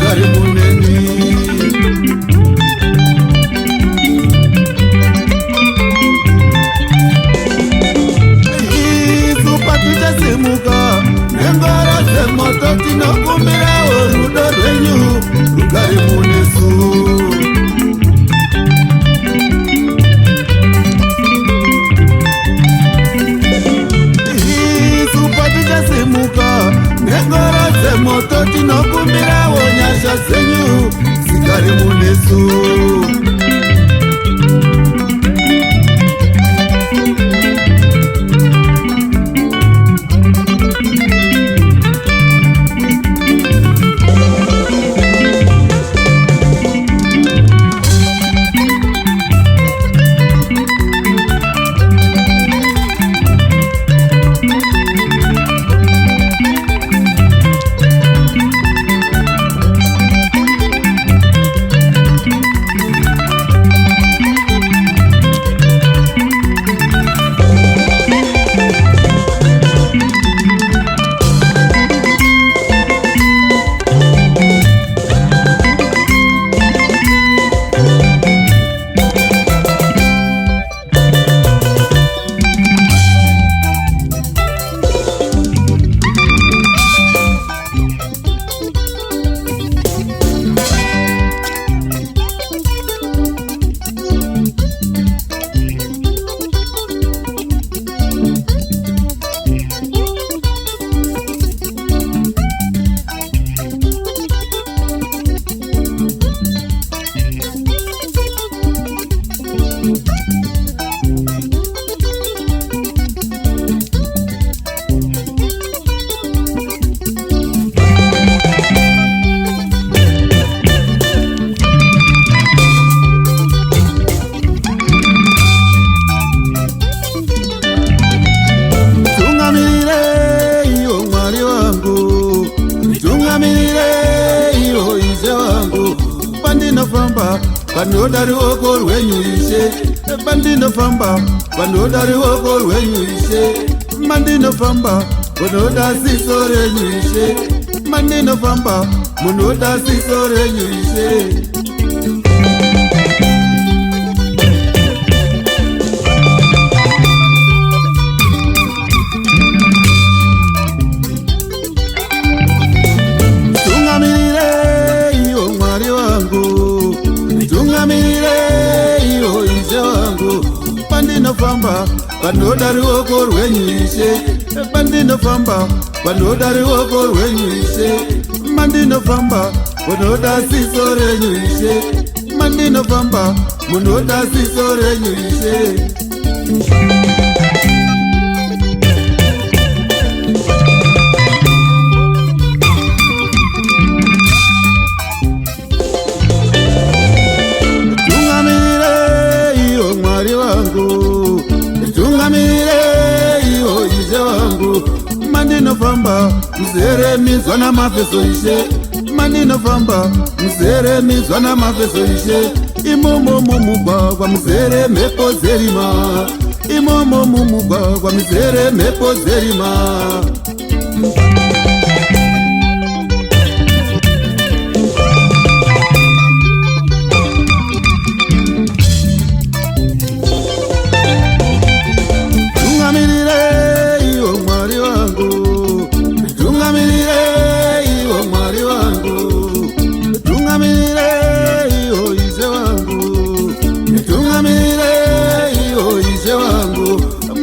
rugare muneni. Simuka nengara semoto tinokumbira rudo rwenyu rugare munesu. Supaticha simuka nengara semoto tinokumbira nyasha zenyu zigare munesu. Pandodari woko rwenyu ishe, pandinofamba pandodari woko rwenyu ishe, mandinofamba munoda ziso renyu ishe, mandinofamba munoda ziso renyu ishe. Pandinofamba pandodari woko rwenyu ishe, pandinofamba pandodari woko rwenyu ishe, mandinofamba munoda ziso renyu ishe, mandinofamba munoda ziso renyu ishe. Mandinofamba mzere mizwa na mafeso ishe, mandinofamba mzere mizwa na mafeso ishe, imomo mumugwagwa mzere mepo zerima, imomo mumugwagwa mzere mepo zerima.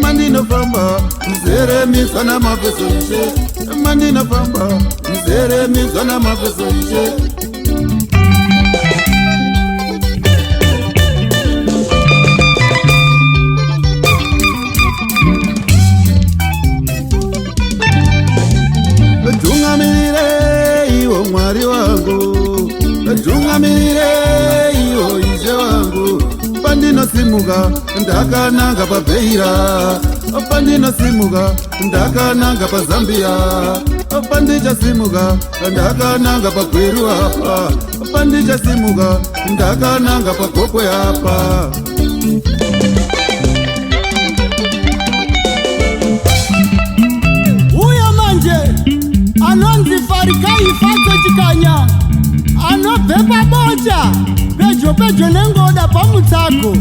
Mandinofamba mzere mizwa na mafeso ishe, mandinofamba mzere mizwa na mafeso ishe. Tungamirire iwo mwari wangu, tungamirire iwo ishe wangu. Pandinosimuka ndakananga paBeira, pandinosimuka ndakananga paZambia, pandichasimuka ndakananga paGweru apa, pandichasimuka ndakananga paGokwe apa. Uya manje anonzi Farikai Fatso Chikanya pabocha pedyo pedyo nengoda pamutsako